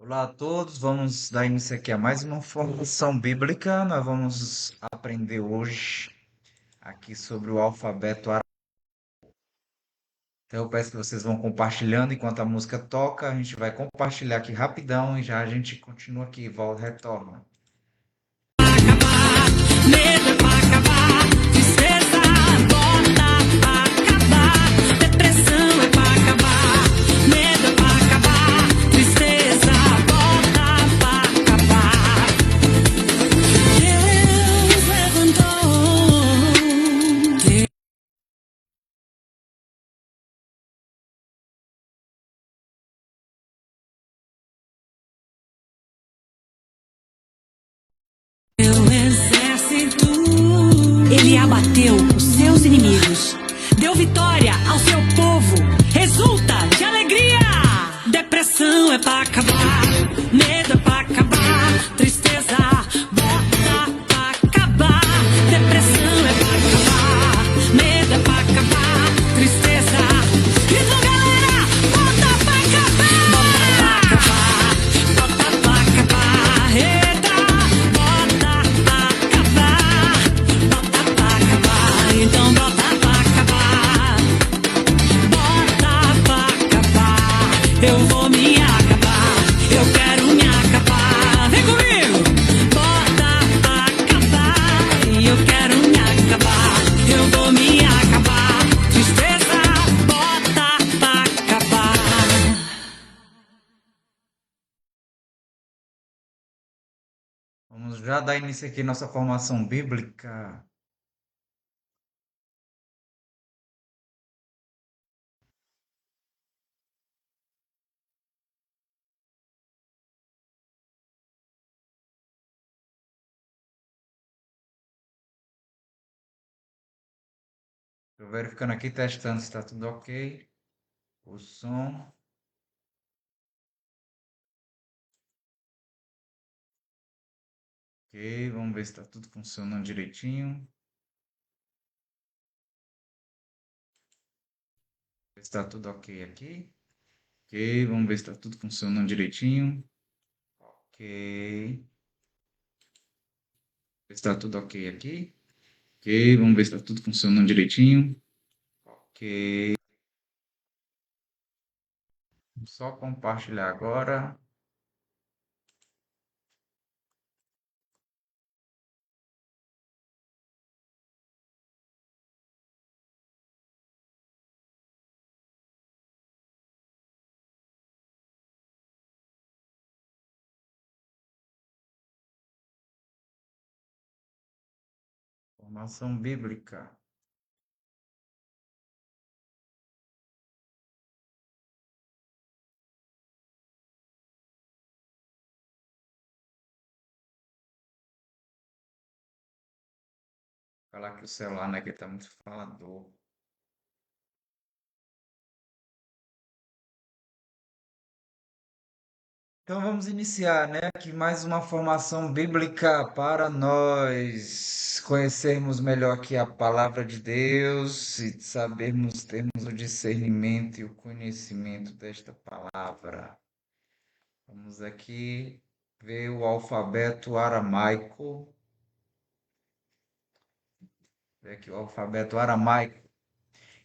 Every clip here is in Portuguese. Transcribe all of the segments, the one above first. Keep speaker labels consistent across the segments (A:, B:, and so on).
A: Olá a todos, vamos dar início aqui a mais uma formação bíblica. Nós vamos aprender hoje aqui sobre o alfabeto árabe. Então eu peço que vocês vão compartilhando enquanto a música toca. A gente vai compartilhar aqui rapidão e já a gente continua aqui, volta, retorna.
B: Medo é pra acabar, tristeza bota pra acabar, depressão é pra acabar, medo é pra acabar, tristeza bota pra acabar. Deus levantou. Seu exército, ele abateu os seus inimigos, deu vitória ao seu povo, resulta de alegria. Depressão é pra acabar, medo é pra acabar, tristeza bota pra acabar. Depressão é pra acabar, medo é pra acabar, tristeza. Então galera, bota pra acabar, bota pra acabar, eita, bota pra acabar, bota pra acabar, então bota pra acabar, bota pra acabar, eu vou me acabar, eu quero me acabar, vem comigo, bota pra acabar, eu quero me acabar, eu vou me acabar, tristeza, bota pra acabar.
A: Vamos já dar início aqui à nossa formação bíblica. Estou verificando aqui, testando se está tudo ok. O som. Ok, vamos ver se está tudo funcionando direitinho. Ver se está tudo ok aqui. Ok, vamos ver se está tudo funcionando direitinho. Ok. Ver se está tudo ok aqui. Ok, vamos ver se está tudo funcionando direitinho. Ok. Vamos só compartilhar agora. Formação bíblica. Falar que o celular, né, que está muito falador. Então vamos iniciar, né, aqui mais uma formação bíblica para nós conhecermos melhor aqui a palavra de Deus e sabermos termos o discernimento e o conhecimento desta palavra. Vamos aqui ver o alfabeto aramaico. Ver aqui o alfabeto aramaico.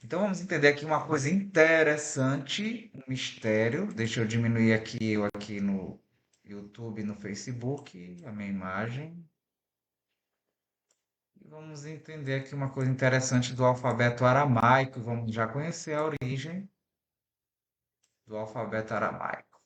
A: Então vamos entender aqui uma coisa interessante, um mistério. Deixa eu diminuir aqui eu aqui no YouTube e no Facebook a minha imagem. E vamos entender aqui uma coisa interessante do alfabeto aramaico. Vamos já conhecer a origem do alfabeto aramaico.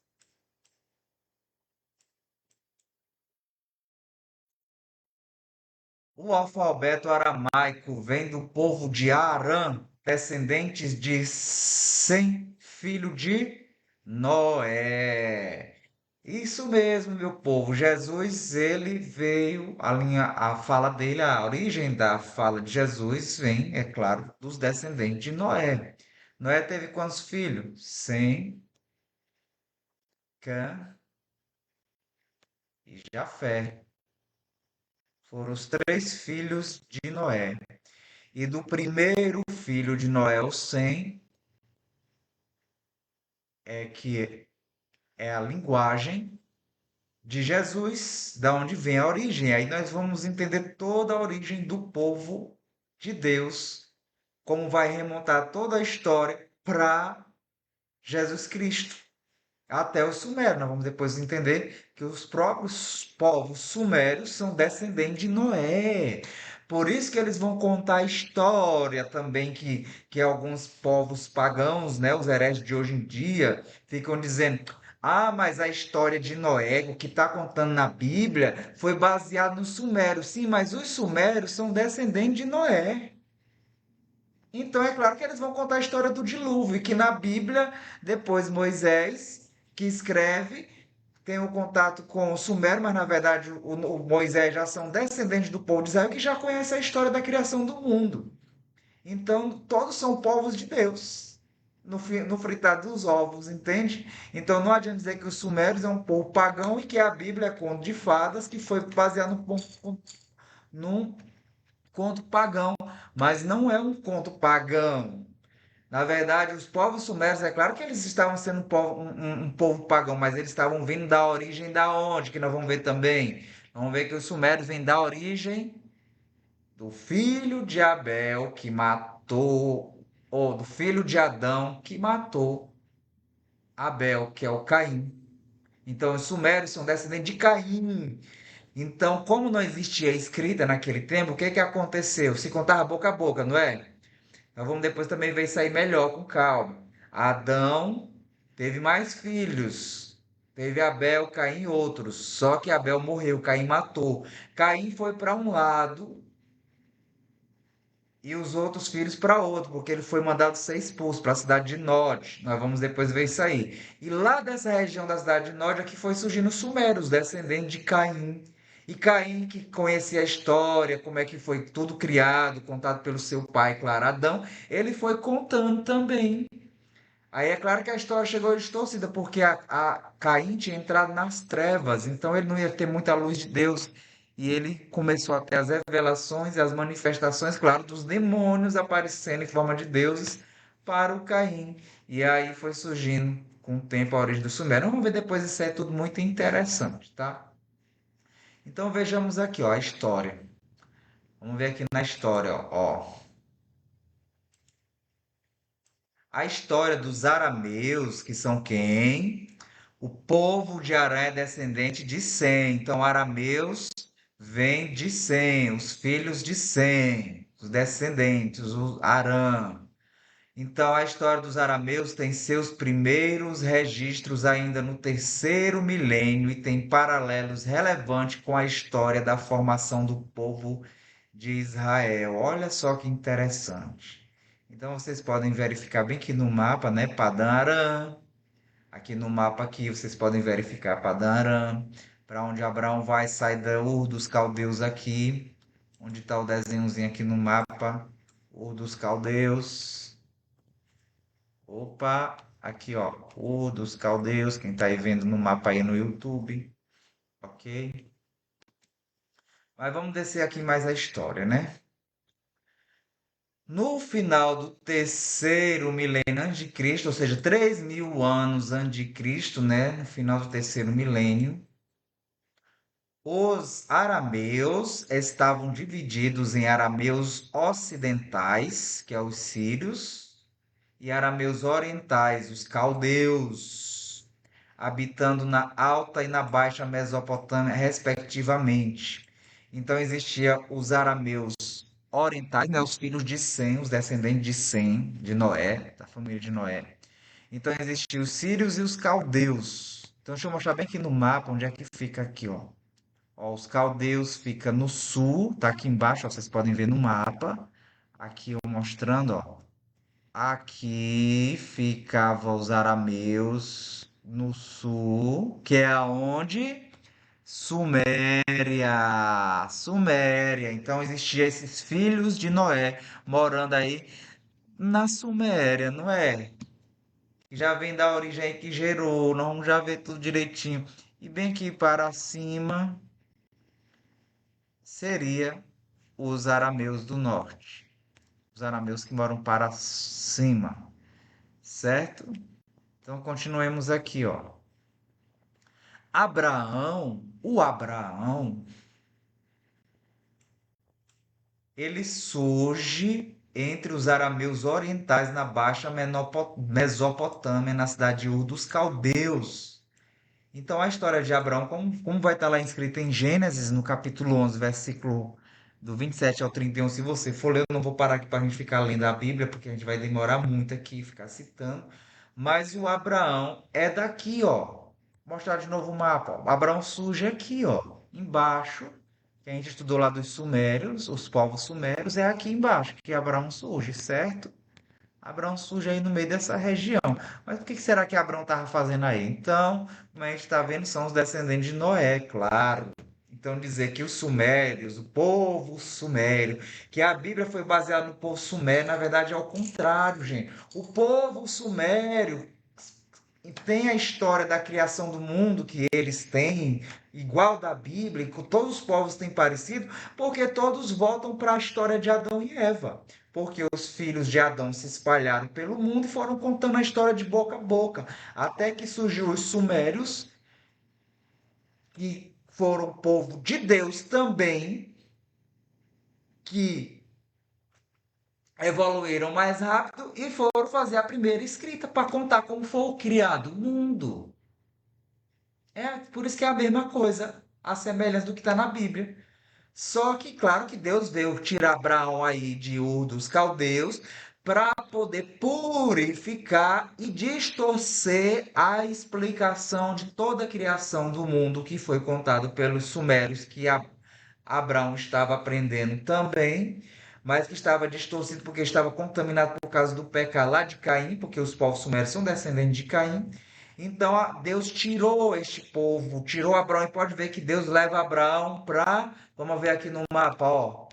A: O alfabeto aramaico vem do povo de Arã, descendentes de Sem, filho de Noé. Isso mesmo, meu povo. Jesus, ele veio, a fala dele, a origem da fala de Jesus vem, é claro, dos descendentes de Noé. Noé teve quantos filhos? Sem, Cã e Jafé. Foram os três filhos de Noé. E do primeiro filho de Noé, o Sem, é que é a linguagem, de Jesus, da onde vem a origem. Aí nós vamos entender toda a origem do povo de Deus, como vai remontar toda a história para Jesus Cristo, até os sumérios. Nós vamos depois entender que os próprios povos sumérios são descendentes de Noé. Por isso que eles vão contar a história também que alguns povos pagãos, né, os hereges de hoje em dia, ficam dizendo: ah, mas a história de Noé, o que está contando na Bíblia, foi baseado nos sumérios. Sim, mas os sumérios são descendentes de Noé. Então é claro que eles vão contar a história do dilúvio, e que na Bíblia, depois Moisés, que escreve, tem o contato com o Sumério, mas na verdade o Moisés já são descendentes do povo de Israel que já conhece a história da criação do mundo. Então todos são povos de Deus. No fritar dos ovos, entende? Então não adianta dizer que os sumérios é um povo pagão e que a Bíblia é conto de fadas que foi baseado num conto pagão, mas não é um conto pagão. Na verdade, os povos sumérios, é claro que eles estavam sendo um povo pagão, mas eles estavam vindo da origem da onde, que nós vamos ver também. Vamos ver que os sumérios vêm da origem do filho de Abel que matou, ou do filho de Adão que matou Abel, que é o Caim. Então, os sumérios são descendentes de Caim. Então, como não existia escrita naquele tempo, o que que aconteceu? Se contava boca a boca, não é? Nós vamos depois também ver isso aí melhor, com calma. Adão teve mais filhos. Teve Abel, Caim e outros. Só que Abel morreu, Caim matou. Caim foi para um lado e os outros filhos para outro, porque ele foi mandado ser expulso para a cidade de Nod. Nós vamos depois ver isso aí. E lá dessa região da cidade de Nod é que foi surgindo os Sumérios, descendentes de Caim. E Caim, que conhecia a história, como é que foi tudo criado, contado pelo seu pai, claro, Adão, ele foi contando também. Aí é claro que a história chegou distorcida, porque a Caim tinha entrado nas trevas, então ele não ia ter muita luz de Deus. E ele começou a ter as revelações e as manifestações, claro, dos demônios aparecendo em forma de deuses para o Caim. E aí foi surgindo com o tempo a origem do Sumério. Vamos ver depois, isso é tudo muito interessante, tá? Então vejamos aqui, ó, a história. Vamos ver aqui na história, ó. A história dos arameus, que são quem? O povo de Arã é descendente de Sem. Então, arameus vem de Sem, os filhos de Sem, os descendentes, os Arã. Então, a história dos arameus tem seus primeiros registros ainda no terceiro milênio e tem paralelos relevantes com a história da formação do povo de Israel. Olha só que interessante. Então, vocês podem verificar bem aqui no mapa, né? Padã Arã. Aqui no mapa aqui vocês podem verificar Padã Arã. Para onde Abraão vai, sai da Ur dos Caldeus aqui. Onde está o desenhozinho aqui no mapa. Ur dos Caldeus. Opa, aqui ó, Ur dos Caldeus, quem tá aí vendo no mapa aí no YouTube, ok? Mas vamos descer aqui mais a história, né? No final do terceiro milênio antes de Cristo, ou seja, 3.000 anos antes de Cristo, né? No final do terceiro milênio, os arameus estavam divididos em arameus ocidentais, que é os sírios, e arameus orientais, os caldeus, habitando na Alta e na Baixa Mesopotâmia, respectivamente. Então existia os arameus orientais, né, os filhos de Sem, os descendentes de Sem, de Noé, da família de Noé. Então existiam os sírios e os caldeus. Então deixa eu mostrar bem aqui no mapa onde é que fica aqui, ó. Ó, os caldeus fica no sul, tá aqui embaixo, ó, vocês podem ver no mapa. Aqui eu mostrando, ó. Aqui ficava os arameus no sul, que é aonde? Suméria. Suméria. Então existiam esses filhos de Noé morando aí na Suméria, não é? Já vem da origem aí que gerou, nós vamos já ver tudo direitinho. E bem aqui para cima seria os arameus do norte. Os arameus que moram para cima, certo? Então continuemos aqui, ó. o Abraão, ele surge entre os arameus orientais na Baixa Mesopotâmia, na cidade de Ur dos Caldeus. Então, a história de Abraão, como vai estar lá escrito em Gênesis, no capítulo 11, versículo do 27 ao 31, se você for ler, eu não vou parar aqui para a gente ficar lendo a Bíblia, porque a gente vai demorar muito aqui, ficar citando. Mas o Abraão é daqui, ó. Vou mostrar de novo o mapa. Ó. O Abraão surge aqui, ó. Embaixo, que a gente estudou lá dos Sumérios, os povos Sumérios, é aqui embaixo que Abraão surge, certo? Abraão surge aí no meio dessa região. Mas o que será que Abraão estava fazendo aí? Então, como a gente está vendo, são os descendentes de Noé, claro. Então, dizer que os sumérios, o povo sumério, que a Bíblia foi baseada no povo sumério, na verdade é ao contrário, gente. O povo sumério tem a história da criação do mundo que eles têm, igual da Bíblia, que todos os povos têm parecido, porque todos voltam para a história de Adão e Eva. Porque os filhos de Adão se espalharam pelo mundo e foram contando a história de boca a boca, até que surgiu os sumérios, que foram povo de Deus também, que evoluíram mais rápido e foram fazer a primeira escrita para contar como foi criado o mundo. É por isso que é a mesma coisa, a semelhança do que está na Bíblia. Só que, claro, que Deus veio tirar Abraão aí de Ur dos Caldeus para poder purificar e distorcer a explicação de toda a criação do mundo que foi contado pelos sumérios, que Abraão estava aprendendo também, mas que estava distorcido porque estava contaminado por causa do pecado lá de Caim, porque os povos sumérios são descendentes de Caim. Então Deus tirou este povo, tirou Abraão, e pode ver que Deus leva Abraão para, vamos ver aqui no mapa, ó.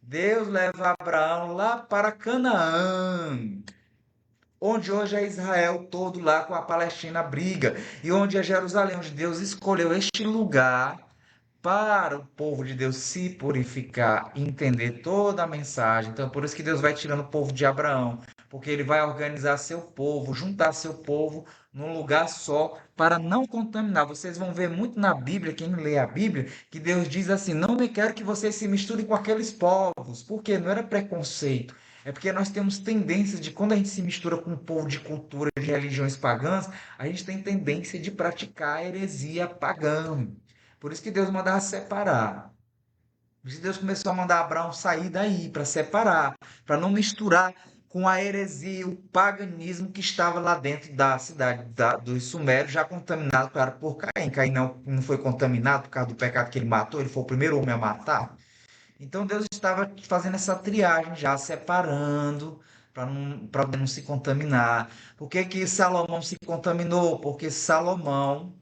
A: Deus leva Abraão lá para Canaã, onde hoje é Israel todo lá com a Palestina briga, e onde é Jerusalém, onde Deus escolheu este lugar para o povo de Deus se purificar e entender toda a mensagem. Então, por isso que Deus vai tirando o povo de Abraão, porque ele vai organizar seu povo, juntar seu povo num lugar só para não contaminar. Vocês vão ver muito na Bíblia, quem lê a Bíblia, que Deus diz assim: não me quero que vocês se misturem com aqueles povos, porque não era preconceito. É porque nós temos tendência de, quando a gente se mistura com um povo de cultura, de religiões pagãs, a gente tem tendência de praticar a heresia pagã. Por isso que Deus mandava separar. Por isso que Deus começou a mandar Abraão sair daí, para separar, para não misturar com a heresia, o paganismo que estava lá dentro da cidade dos Sumérios, já contaminado, claro, por Caim. Caim não foi contaminado por causa do pecado que ele matou, ele foi o primeiro homem a matar. Então Deus estava fazendo essa triagem, já separando, para não se contaminar. Por que que Salomão se contaminou? Porque Salomão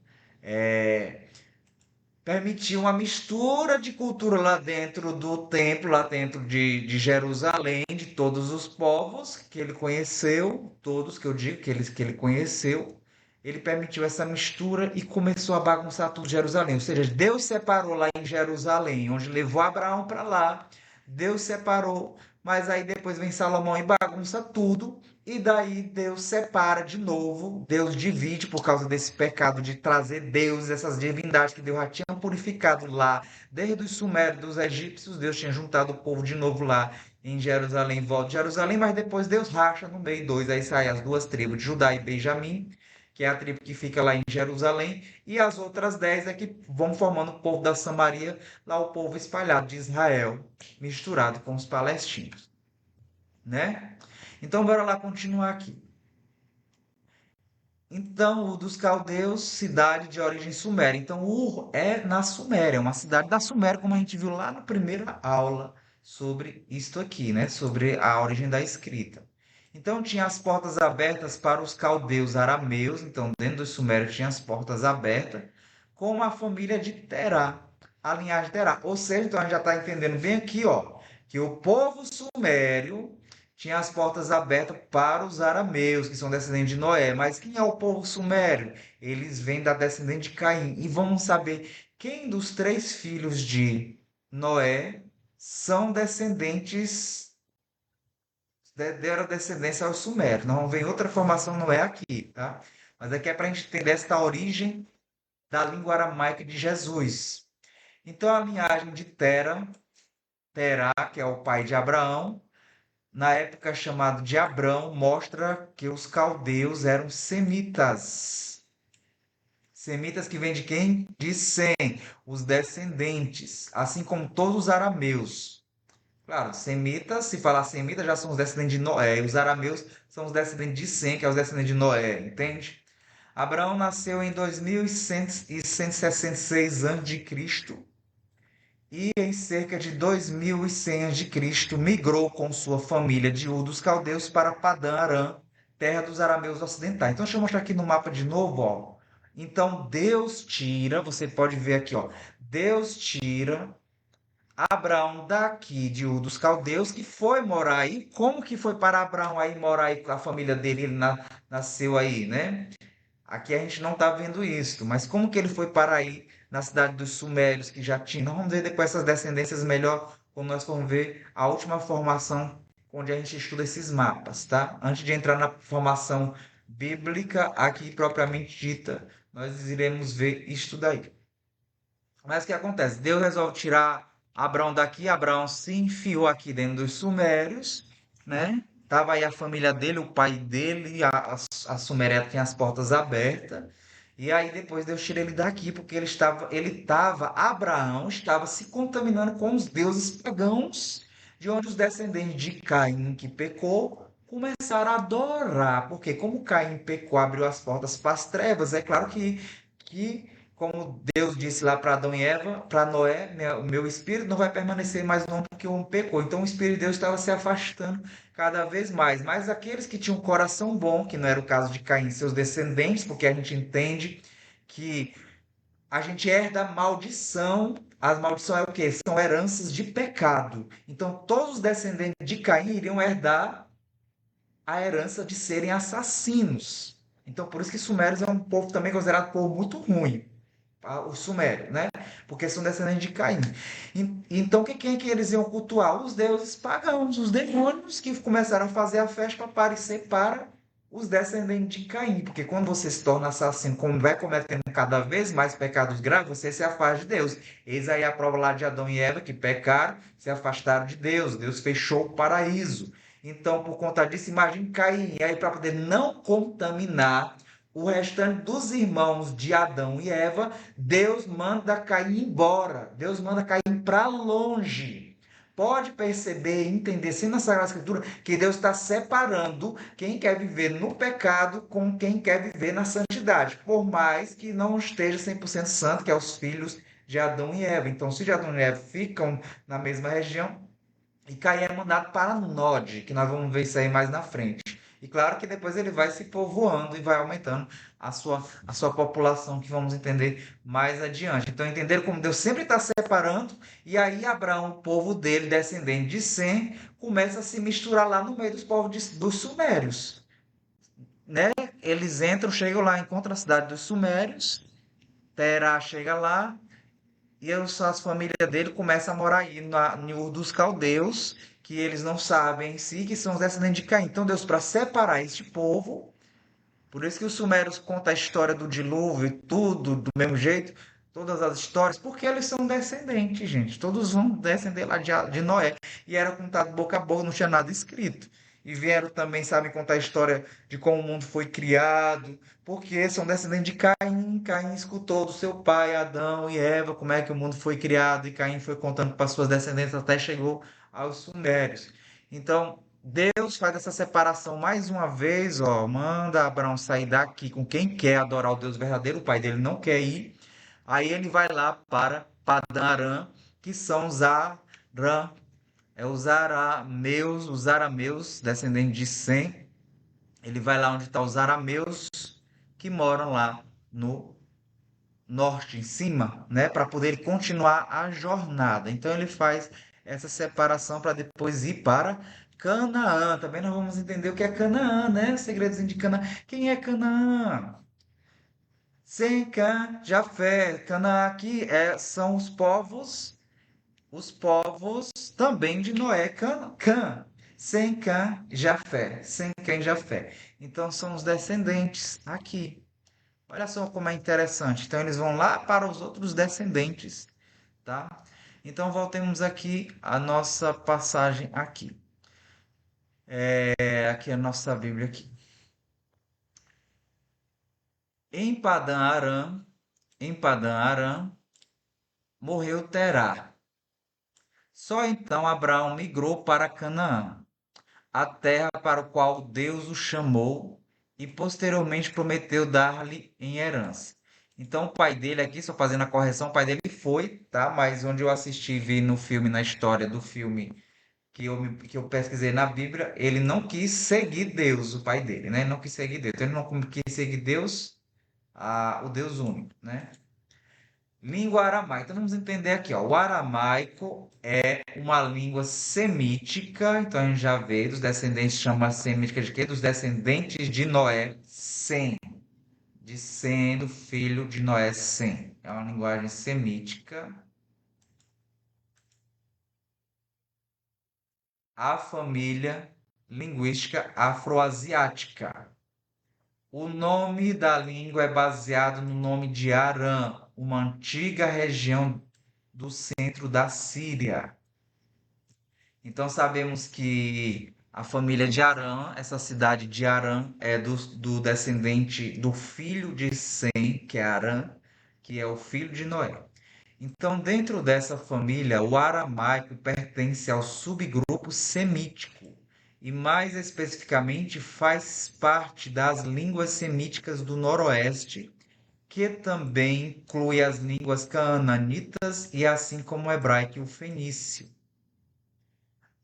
A: permitiu uma mistura de cultura lá dentro do templo, lá dentro de Jerusalém, de todos os povos que ele conheceu, todos que eu digo que ele conheceu. Ele permitiu essa mistura e começou a bagunçar tudo Jerusalém. Ou seja, Deus separou lá em Jerusalém, onde levou Abraão para lá. Deus separou, mas aí depois vem Salomão e bagunça tudo. E daí Deus separa de novo, Deus divide por causa desse pecado de trazer deuses, essas divindades que Deus já tinha purificado lá, desde os sumérios, dos egípcios, Deus tinha juntado o povo de novo lá em Jerusalém, em volta de Jerusalém, mas depois Deus racha no meio dois, aí saem as duas tribos, de Judá e Benjamim, que é a tribo que fica lá em Jerusalém, e as outras 10 é que vão formando o povo da Samaria, lá o povo espalhado de Israel, misturado com os palestinos, né? Então, bora lá continuar aqui. Então, o dos caldeus, cidade de origem suméria. Então, Ur é na Suméria, é uma cidade da Suméria, como a gente viu lá na primeira aula sobre isto aqui, né? Sobre a origem da escrita. Então, tinha as portas abertas para os caldeus arameus. Então, dentro dos sumérios tinha as portas abertas, como a família de Terá, a linhagem de Terá. Ou seja, então a gente já está entendendo bem aqui, ó, que o povo sumério tinha as portas abertas para os arameus, que são descendentes de Noé. Mas quem é o povo sumério? Eles vêm da descendente de Caim. E vamos saber quem dos três filhos de Noé são descendentes, deram descendência aos sumérios. Não vem outra formação, não é aqui, tá? Mas aqui é para a gente entender esta origem da língua aramaica de Jesus. Então, a linhagem de Terá, que é o pai de Abraão, na época chamado de Abrão, mostra que os caldeus eram semitas. Semitas que vêm de quem? De Sem, os descendentes, assim como todos os arameus. Claro, semitas, se falar semita, já são os descendentes de Noé, e os arameus são os descendentes de Sem, que é os descendentes de Noé, entende? Abraão nasceu em 2166 a.C. E em cerca de 2100 a.C. migrou com sua família de Ur dos Caldeus para Padã Arã, terra dos arameus ocidentais. Então, deixa eu mostrar aqui no mapa de novo, ó. Então, Deus tira, você pode ver aqui, ó. Deus tira Abraão daqui de Ur dos Caldeus, que foi morar aí. Como que foi para Abraão aí morar aí com a família dele? Ele nasceu aí, né? Aqui a gente não está vendo isso, mas como que ele foi para aí na cidade dos Sumérios, que já tinha? Nós vamos ver depois essas descendências melhor quando nós formos ver a última formação onde a gente estuda esses mapas, tá? Antes de entrar na formação bíblica aqui propriamente dita, nós iremos ver isto daí. Mas o que acontece? Deus resolve tirar Abraão daqui, Abraão se enfiou aqui dentro dos Sumérios, né? Tava aí a família dele, o pai dele, a Suméria tinha as portas abertas. E aí depois Deus tira ele daqui, porque Abraão estava se contaminando com os deuses pagãos, de onde os descendentes de Caim, que pecou, começaram a adorar. Porque como Caim pecou, abriu as portas para as trevas, é claro que como Deus disse lá para Adão e Eva, para Noé, o meu espírito não vai permanecer mais no homem porque o homem pecou. Então o espírito de Deus estava se afastando cada vez mais. Mas aqueles que tinham um coração bom, que não era o caso de Caim e seus descendentes, porque a gente entende que a gente herda maldição. As maldições é o quê? São heranças de pecado. Então todos os descendentes de Caim iriam herdar a herança de serem assassinos. Então por isso que Sumérios é um povo também considerado um povo muito ruim, os sumérios, né? Porque são descendentes de Caim. Então, quem é que eles iam cultuar? Os deuses pagãos, os demônios que começaram a fazer a festa para aparecer para os descendentes de Caim. Porque quando você se torna assassino, como vai cometendo cada vez mais pecados graves, você se afasta de Deus. Eis aí a prova lá de Adão e Eva, que pecaram, se afastaram de Deus. Deus fechou o paraíso. Então, por conta disso, imagine Caim. E aí, para poder não contaminar o restante dos irmãos de Adão e Eva, Deus manda Caim embora. Deus manda Caim para longe. Pode perceber e entender, sim, na Sagrada Escritura, que Deus está separando quem quer viver no pecado com quem quer viver na santidade. Por mais que não esteja 100% santo, que é os filhos de Adão e Eva. Então, os filhos de Adão e Eva ficam na mesma região, e Caim é mandado para Nod, que nós vamos ver isso aí mais na frente. E claro que depois ele vai se povoando e vai aumentando a sua população, que vamos entender mais adiante. Então, entenderam como Deus sempre está separando, e aí Abraão, o povo dele, descendente de Sem, começa a se misturar lá no meio dos povos dos Sumérios. Né? Eles entram, chegam lá, encontram a cidade dos Sumérios, Terá chega lá, e as famílias dele começam a morar aí em Ur dos Caldeus, que eles não sabem em si, que são os descendentes de Caim. Então Deus, para separar este povo, por isso que os Sumérios contam a história do dilúvio e tudo do mesmo jeito, todas as histórias, porque eles são descendentes, gente. Todos vão descender lá de Noé. E era contado boca a boca, não tinha nada escrito. E vieram também, sabem, contar a história de como o mundo foi criado, porque são descendentes de Caim. Caim escutou do seu pai, Adão e Eva, como é que o mundo foi criado, e Caim foi contando para suas descendentes até chegou aos Sumérios. Então, Deus faz essa separação mais uma vez, ó, manda Abraão sair daqui com quem quer adorar o Deus verdadeiro, o pai dele não quer ir. Aí ele vai lá para Padã Arã, que são os arameus, descendentes de Sem. Ele vai lá onde estão os arameus que moram lá no norte, em cima, né, para poder continuar a jornada. Então ele faz essa separação para depois ir para Canaã. Também nós vamos entender o que é Canaã, né? Segredozinho de Canaã. Quem é Canaã? Sem Cã, Jafé. Canaã aqui são os povos também de Noé, Sem Cã, Jafé. Sem Cã e Jafé. Então são os descendentes aqui. Olha só como é interessante. Então eles vão lá para os outros descendentes, tá? Então voltemos aqui à nossa passagem aqui. Aqui a nossa Bíblia aqui. Em Padã Arã, morreu Terá. Só então Abraão migrou para Canaã, a terra para o qual Deus o chamou e posteriormente prometeu dar-lhe em herança. Então o pai dele aqui, só fazendo a correção, o pai dele foi, tá? Mas onde eu assisti e vi no filme, na história do filme que eu pesquisei na Bíblia, ele não quis seguir Deus, o pai dele, né? Ele não quis seguir Deus. Então ele não quis seguir Deus, o Deus único, né? Língua aramaica. Então vamos entender aqui, ó. O aramaico é uma língua semítica. Então a gente já vê dos descendentes, chama semítica de quê? Dos descendentes de Noé, Sem. De Sem, do filho de Noé, Sem. É uma linguagem semítica. A família linguística afroasiática. O nome da língua é baseado no nome de Arã, uma antiga região do centro da Síria. Então sabemos que a família de Arã, essa cidade de Arã, é do descendente do filho de Sem, que é Arã, que é o filho de Noé. Então, dentro dessa família, o aramaico pertence ao subgrupo semítico e, mais especificamente, faz parte das línguas semíticas do Noroeste, que também inclui as línguas canaanitas e assim como o hebraico e o fenício.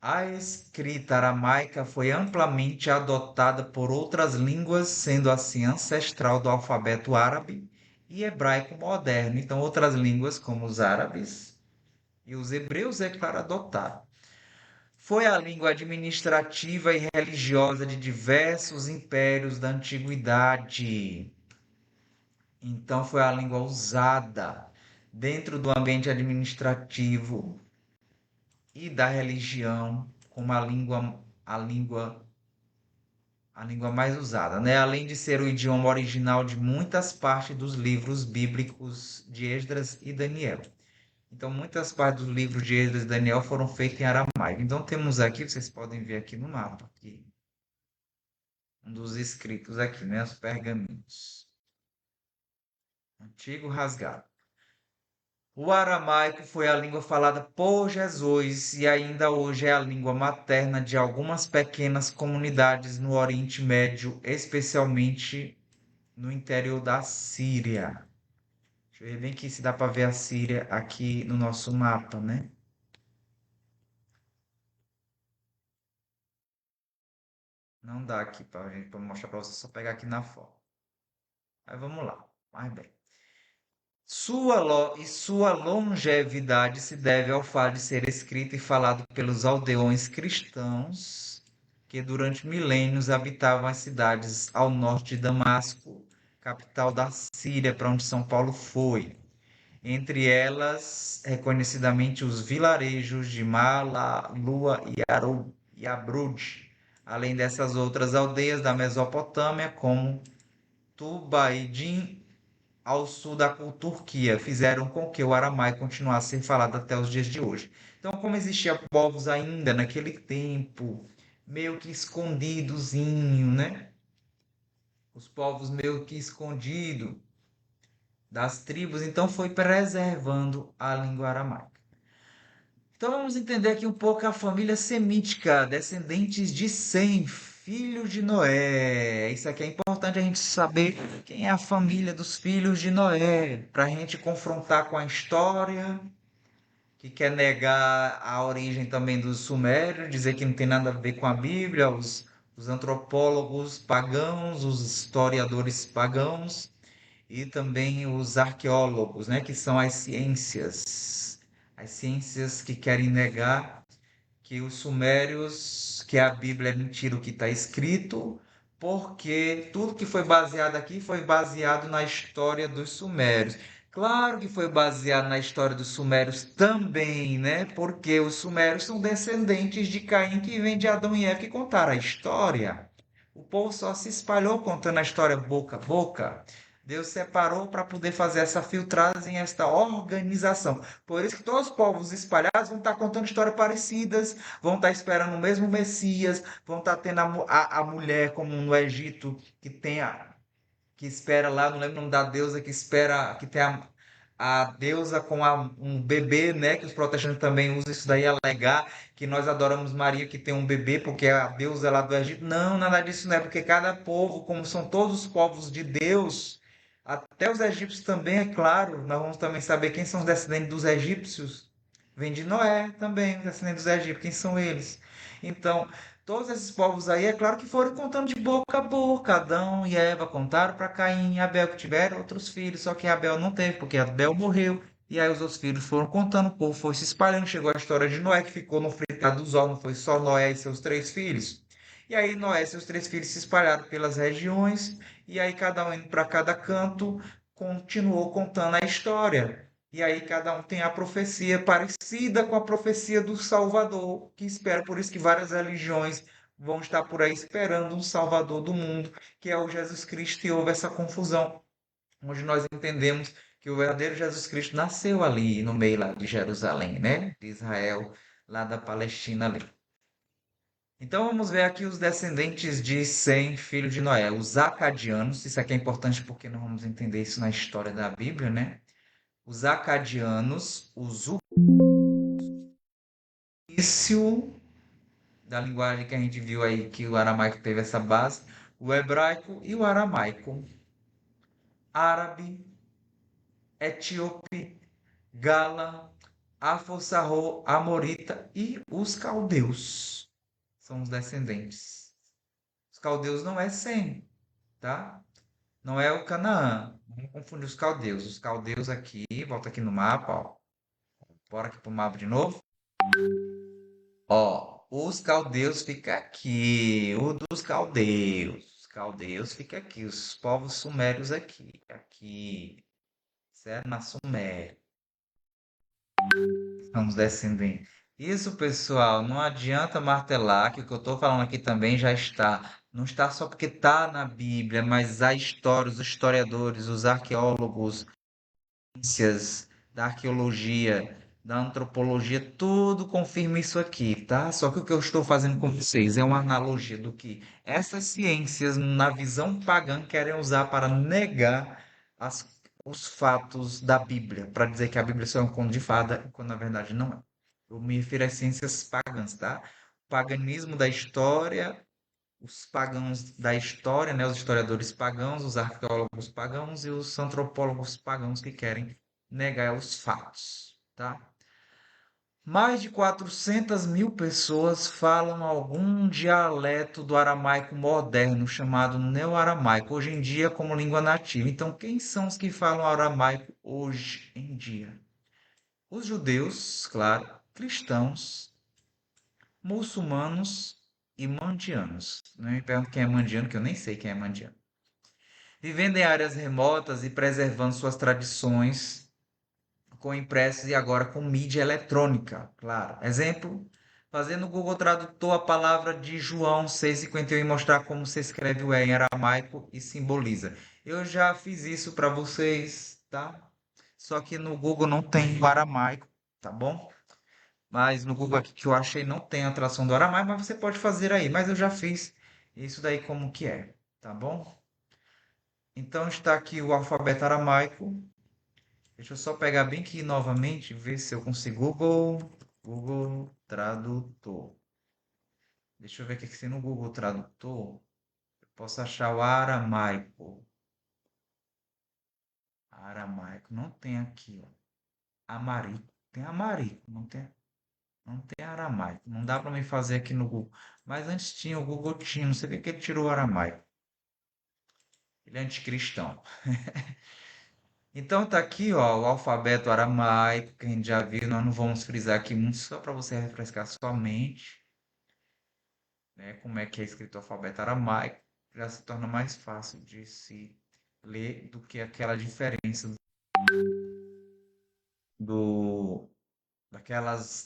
A: A escrita aramaica foi amplamente adotada por outras línguas, sendo assim ancestral do alfabeto árabe e hebraico moderno. Então, outras línguas, como os árabes e os hebreus, é claro, adotaram. Foi a língua administrativa e religiosa de diversos impérios da antiguidade. Então, foi a língua usada dentro do ambiente administrativo e da religião como a língua mais usada, né? Além de ser o idioma original de muitas partes dos livros bíblicos de Esdras e Daniel. Então, muitas partes dos livros de Esdras e Daniel foram feitas em aramaico. Então, temos aqui, vocês podem ver aqui no mapa, aqui, um dos escritos aqui, né? Os pergaminhos. Antigo rasgado. O aramaico foi a língua falada por Jesus e ainda hoje é a língua materna de algumas pequenas comunidades no Oriente Médio, especialmente no interior da Síria. Deixa eu ver bem aqui se dá para ver a Síria aqui no nosso mapa, né? Não dá aqui para mostrar para você, só pegar aqui na foto. Aí vamos lá, mais bem. Sua longevidade se deve ao fato de ser escrito e falado pelos aldeões cristãos que durante milênios habitavam as cidades ao norte de Damasco, capital da Síria, para onde São Paulo foi. Entre elas, reconhecidamente, os vilarejos de Mala, Lua e Abrud, além dessas outras aldeias da Mesopotâmia, como Tubaidin ao sul da Turquia, fizeram com que o aramaico continuasse a ser falado até os dias de hoje. Então, como existiam povos ainda naquele tempo, meio que escondidozinho, né? Os povos meio que escondidos das tribos, então foi preservando a língua aramaica. Então vamos entender aqui um pouco a família semítica, descendentes de Sem, filho de Noé. Isso aqui é importante a gente saber quem é a família dos filhos de Noé, para a gente confrontar com a história, que quer negar a origem também dos sumérios, dizer que não tem nada a ver com a Bíblia, os antropólogos pagãos, os historiadores pagãos e também os arqueólogos, né, que são as ciências que querem negar que os sumérios, que a Bíblia é mentira o que está escrito, porque tudo que foi baseado aqui foi baseado na história dos sumérios. Claro que foi baseado na história dos sumérios também, né? Porque os sumérios são descendentes de Caim, que vem de Adão e Eva, que contaram a história. O povo só se espalhou contando a história boca a boca. Deus separou para poder fazer essa filtragem, esta organização. Por isso que todos os povos espalhados vão estar contando histórias parecidas, vão estar esperando o mesmo Messias, vão estar tendo a mulher, como no Egito, que tem que espera lá, não lembro o nome da deusa, que espera, que tem a deusa com um bebê, né? Que os protestantes também usam isso daí, alegar que nós adoramos Maria que tem um bebê, porque é a deusa lá do Egito. Não, nada disso não é, porque cada povo, como são todos os povos de Deus, até os egípcios também, é claro, nós vamos também saber quem são os descendentes dos egípcios. Vem de Noé também, os descendentes dos egípcios, quem são eles? Então, todos esses povos aí, é claro que foram contando de boca a boca. Adão e Eva contaram para Caim e Abel que tiveram outros filhos, só que Abel não teve, porque Abel morreu. E aí os outros filhos foram contando, o povo foi se espalhando. Chegou a história de Noé, que ficou no fritar dos ovos, não foi só Noé e seus três filhos. E aí Noé e seus três filhos se espalharam pelas regiões, e aí cada um indo para cada canto, continuou contando a história. E aí cada um tem a profecia parecida com a profecia do Salvador, que espera, por isso que várias religiões vão estar por aí esperando um Salvador do mundo, que é o Jesus Cristo, e houve essa confusão, onde nós entendemos que o verdadeiro Jesus Cristo nasceu ali no meio lá de Jerusalém, né? De Israel, lá da Palestina ali. Então vamos ver aqui os descendentes de Sem, filho de Noé, os acadianos. Isso aqui é importante porque nós vamos entender isso na história da Bíblia, né? Os acadianos, os início da linguagem que a gente viu aí, que o aramaico teve essa base, o hebraico e o aramaico, árabe, etíope, gala, afo-sarrô, amorita e os caldeus. São os descendentes. Os caldeus não é Sem, tá? Não é o Canaã. Vamos confundir os caldeus. Os caldeus aqui, volta aqui no mapa, ó. Bora aqui pro mapa de novo. Ó, os caldeus fica aqui, o dos caldeus. Os caldeus fica aqui, os povos sumérios aqui, certo? Na Suméria. Vamos descendendo. Isso, pessoal, não adianta martelar que o que eu estou falando aqui também já está. Não está só porque está na Bíblia, mas a história, os historiadores, os arqueólogos, ciências da arqueologia, da antropologia, tudo confirma isso aqui, tá? Só que o que eu estou fazendo com vocês é uma analogia do que essas ciências, na visão pagã, querem usar para negar os fatos da Bíblia, para dizer que a Bíblia só é um conto de fada, quando na verdade não é. Eu me refiro às ciências pagãs, tá? O paganismo da história, os pagãos da história, né, os historiadores pagãos, os arqueólogos pagãos e os antropólogos pagãos que querem negar os fatos, tá? Mais de 400 mil pessoas falam algum dialeto do aramaico moderno, chamado neo-aramaico, hoje em dia como língua nativa. Então, quem são os que falam aramaico hoje em dia? Os judeus, claro, cristãos, muçulmanos e mandianos. Não me pergunto quem é mandiano, que eu nem sei quem é mandiano. Vivendo em áreas remotas e preservando suas tradições com impressos e agora com mídia eletrônica, claro. Exemplo, fazer no Google Tradutor a palavra de João 6,51 e mostrar como se escreve o E em aramaico e simboliza. Eu já fiz isso para vocês, tá? Só que no Google não tem o aramaico, tá bom? Mas no Google aqui que eu achei não tem a tradução do aramaico, mas você pode fazer aí. Mas eu já fiz isso daí como que é, tá bom? Então está aqui o alfabeto aramaico. Deixa eu só pegar bem aqui novamente, ver se eu consigo. Google Tradutor. Deixa eu ver aqui se no Google Tradutor eu posso achar o aramaico. Aramaico. Não tem aqui, ó. Amarico. Tem amarico, não tem aramaico. Não dá para me fazer aqui no Google. Mas antes tinha, o Google tinha. Não sei porque que ele tirou o aramaico. Ele é anticristão. Então tá aqui, ó, o alfabeto aramaico, que a gente já viu. Nós não vamos frisar aqui muito, só para você refrescar sua mente, né? Como é que é escrito o alfabeto aramaico. Já se torna mais fácil de se ler do que aquela diferença do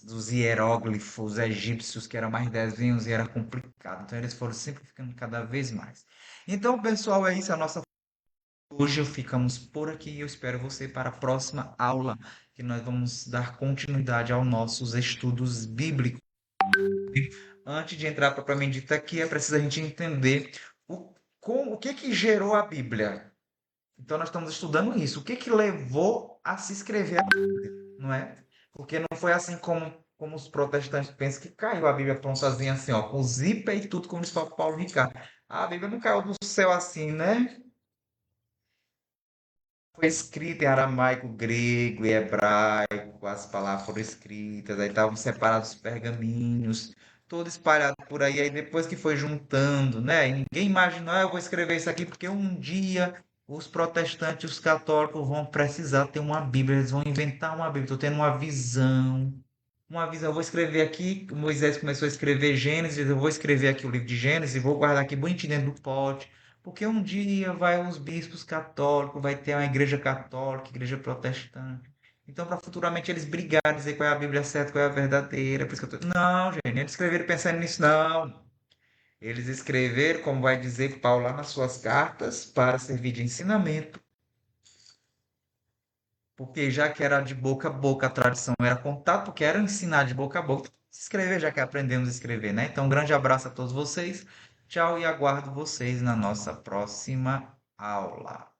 A: dos hieróglifos egípcios, que eram mais desenhos e era complicado. Então eles foram simplificando cada vez mais. Então, pessoal, é isso a nossa Hoje ficamos por aqui e eu espero você para a próxima aula, que nós vamos dar continuidade aos nossos estudos bíblicos. Antes de entrar propriamente dito aqui, é preciso a gente entender o que que gerou a Bíblia. Então, nós estamos estudando isso. O que que levou a se escrever a Bíblia, não é? Porque não foi assim como os protestantes pensam que caiu a Bíblia prontazinha assim, ó, com zíper e tudo, como diz o Paulo Ricardo. A Bíblia não caiu do céu assim, né? Foi escrita em aramaico, grego e hebraico, as palavras foram escritas, aí estavam separados os pergaminhos, todo espalhado por aí, aí depois que foi juntando, né? E ninguém imaginou, eu vou escrever isso aqui porque um dia os protestantes, os católicos vão precisar ter uma Bíblia, eles vão inventar uma Bíblia. Estou tendo uma visão. Eu vou escrever aqui, Moisés começou a escrever Gênesis, eu vou escrever aqui o livro de Gênesis e vou guardar aqui bonitinho dentro do pote. Porque um dia vai os bispos católicos, vai ter uma igreja católica, igreja protestante. Então, para futuramente eles brigarem, dizer qual é a Bíblia certa, qual é a verdadeira. Por isso que eu tô... Não, gente, eles escreveram pensando nisso, não. Eles escreveram, como vai dizer Paulo lá nas suas cartas, para servir de ensinamento. Porque já que era de boca a boca, a tradição era contato, porque era ensinar de boca a boca. Escrever, já que aprendemos a escrever, né? Então, um grande abraço a todos vocês. Tchau e aguardo vocês na nossa próxima aula.